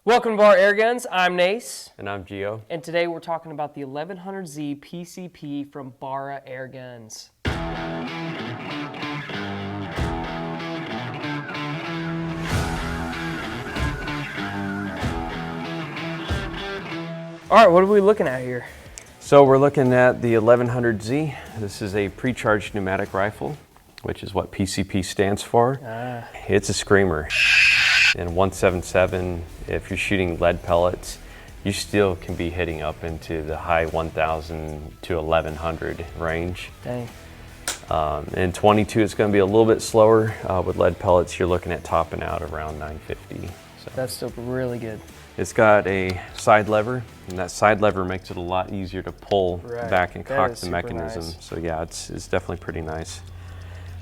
Welcome to Barra Airguns. I'm Nace. And I'm Gio. And today we're talking about the 1100Z PCP from Barra Airguns. All right, what are we looking at here? So we're looking at the 1100Z. This is a pre-charged pneumatic rifle, which is what PCP stands for. It's a screamer. In 177, if you're shooting lead pellets, you still can be hitting up into the high 1,000 to 1,100 range. Dang. In 22, it's going to be a little bit slower. With lead pellets, you're looking at topping out around 950. So That's still really good. it's got a side lever, and that side lever makes it a lot easier to pull back and That cock is the super mechanism. nice. So yeah, it's definitely pretty nice.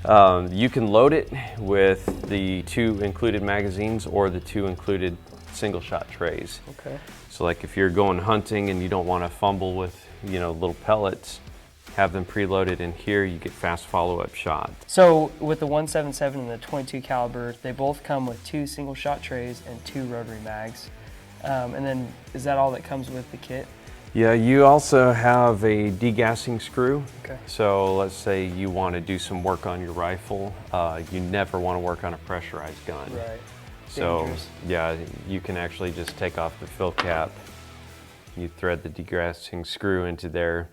You can load it with the 2 included magazines or the 2 included single shot trays. Okay. So like if you're going hunting and you don't want to fumble with, little pellets, have them preloaded in here, you get fast follow-up shot. So with the 177 and the 22 caliber, they both come with 2 single shot trays and 2 rotary mags. And then is that all that comes with the kit? Yeah, you also have a degassing screw. Okay. So let's say you want to do some work on your rifle. You never want to work on a pressurized gun. Right. So Dangerous. yeah, you can actually just take off the fill cap. You thread the degassing screw into there,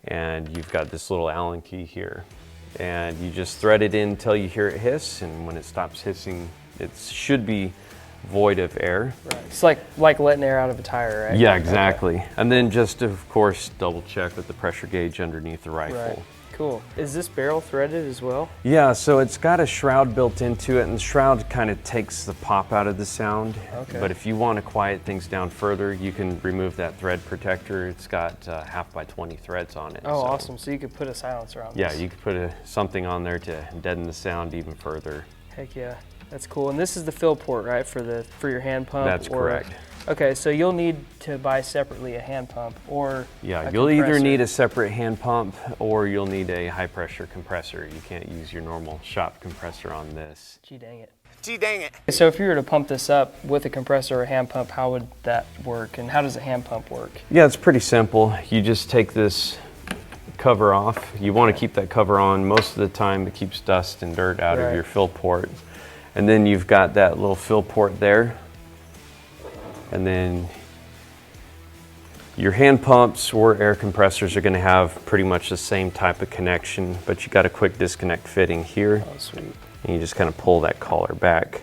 and you've got this little Allen key here. And you just thread it in until you hear it hiss, and when it stops hissing, it should be void of air. Right. It's like letting air out of a tire, right? Yeah, exactly. Okay. And then just, of course, double check with the pressure gauge underneath the rifle. Right. Cool. Is this barrel threaded as well? Yeah, so it's got a shroud built into it, and the shroud kind of takes the pop out of the sound. Okay. But if you want to quiet things down further, you can remove that thread protector. It's got half by 20 threads on it. Oh, so awesome. So you could put a silencer on yeah, this. you could put something on there to deaden the sound even further. Heck yeah. That's cool. And this is the fill port, right, for your hand pump? That's correct. Okay, so you'll need to buy separately a hand pump or yeah, a you'll either compressor. need a separate hand pump or you'll need a high pressure compressor. You can't use your normal shop compressor on this. Gee dang it. Gee dang it. So if you were to pump this up with a compressor or a hand pump, how would that work? And how does a hand pump work? Yeah, it's pretty simple. You just take this cover off. You want to keep that cover on. Most of the time it keeps dust and dirt out of your fill port. And then you've got that little fill port there. And then your hand pumps or air compressors are going to have pretty much the same type of connection, but you got a quick disconnect fitting here. Oh, sweet. And you just kind of pull that collar back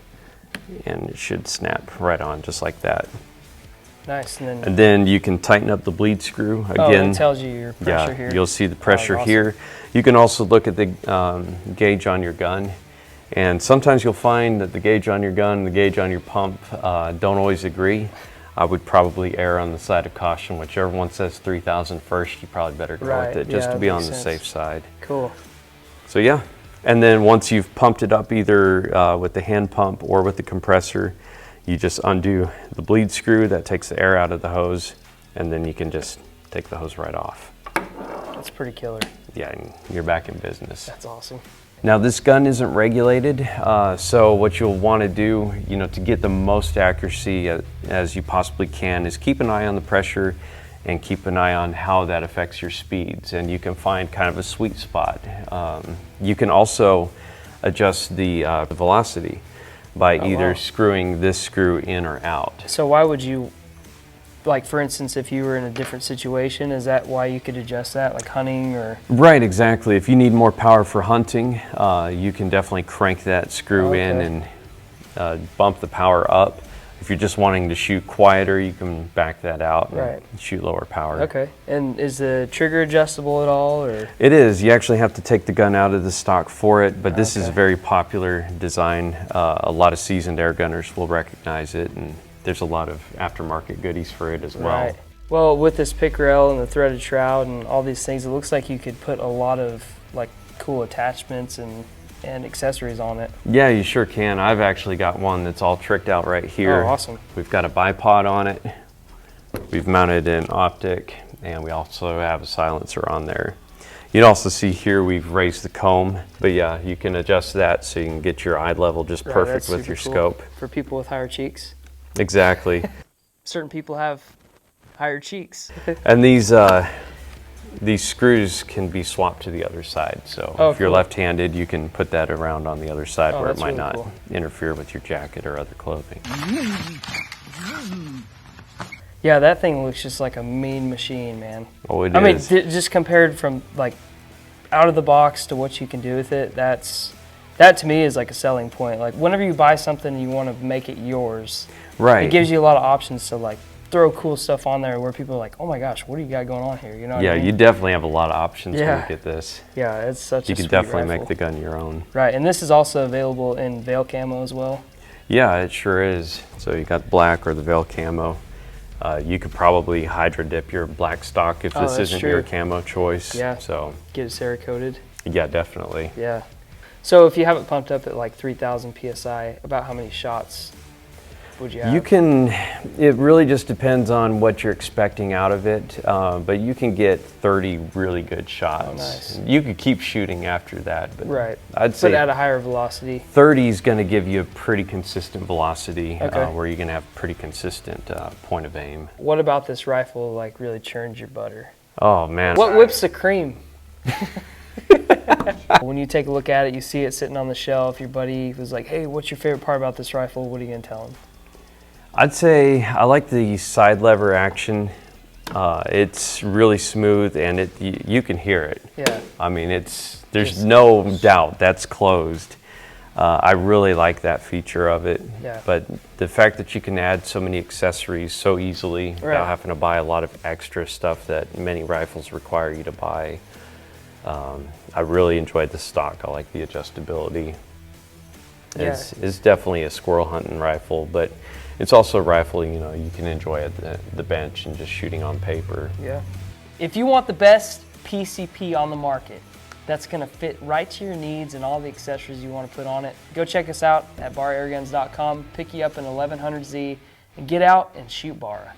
and it should snap right on just like that. Nice. And then you can tighten up the bleed screw. Again, it tells you your pressure here. You'll see the pressure awesome. here. You can also look at the gauge on your gun. And sometimes you'll find that the gauge on your gun and the gauge on your pump don't always agree. I would probably err on the side of caution. Whichever one says 3,000 first, you probably better go with it just to be on the safe side. Cool. So yeah, and then once you've pumped it up either with the hand pump or with the compressor, you just undo the bleed screw that takes the air out of the hose, and then you can just take the hose right off. That's pretty killer. Yeah, and you're back in business. That's awesome. Now this gun isn't regulated, so what you'll want to do, to get the most accuracy as you possibly can is keep an eye on the pressure and keep an eye on how that affects your speeds, and you can find kind of a sweet spot. You can also adjust the velocity by either screwing this screw in or out. So why would you, like for instance, if you were in a different situation, is that why you could adjust that, like hunting or? Right, exactly. If you need more power for hunting, you can definitely crank that screw in and bump the power up. If you're just wanting to shoot quieter, you can back that out and shoot lower power. Okay, and is the trigger adjustable at all, or? It is. You actually have to take the gun out of the stock for it, but this is a very popular design. A lot of seasoned air gunners will recognize it, and there's a lot of aftermarket goodies for it as well. Right. Well, with this pick rail and the threaded shroud and all these things, it looks like you could put a lot of like cool attachments and accessories on it. Yeah, you sure can. I've actually got one that's all tricked out right here. Oh, awesome. We've got a bipod on it. We've mounted an optic, and we also have a silencer on there. You'd also see here we've raised the comb, but yeah, you can adjust that so you can get your eye level just perfect with your scope. For people with higher cheeks. Exactly. certain people have higher cheeks. And these screws can be swapped to the other side. So if you're cool. left-handed, you can put that around on the other side where it that's might really not cool. interfere with your jacket or other clothing. Yeah, that thing looks just like a mean machine, man. Oh, it I mean, is. just compared from like out of the box to what you can do with it, that to me is like a selling point. Like whenever you buy something and you want to make it yours, Right. it gives you a lot of options to like throw cool stuff on there where people are like, oh my gosh, what do you got going on here? You know what Yeah, I mean? you definitely have a lot of options when Yeah. you get this. Yeah, it's such You a can sweet definitely rifle. make the gun your own. Right, and this is also available in veil camo as well. Yeah, it sure is. So you got black or the veil camo. You could probably hydro dip your black stock if this that's isn't true. your camo choice. Yeah. So Get it Cerakoted. yeah, definitely. Yeah. So if you have it pumped up at like 3,000 PSI, about how many shots would you have? You can, it really just depends on what you're expecting out of it, but you can get 30 really good shots. Oh, nice. You could keep shooting after that, but Right. I'd But say at a higher velocity. 30 is going to give you a pretty consistent velocity Okay. where you're going to have pretty consistent point of aim. What about this rifle like really churns your butter? Oh man. What whips the cream? When you take a look at it, you see it sitting on the shelf, your buddy was like, hey, what's your favorite part about this rifle? What are you going to tell him? I'd say I like the side lever action. It's really smooth and you can hear it. Yeah. I mean, there's no doubt that's closed. I really like that feature of it. Yeah. But the fact that you can add so many accessories so easily Right. without having to buy a lot of extra stuff that many rifles require you to buy. I really enjoyed the stock. I like the adjustability. It's definitely a squirrel hunting rifle, but it's also a rifle you can enjoy at the bench and just shooting on paper. Yeah. If you want the best PCP on the market that's going to fit right to your needs and all the accessories you want to put on it, go check us out at barrairguns.com, pick you up an 1100Z, and get out and shoot Barra.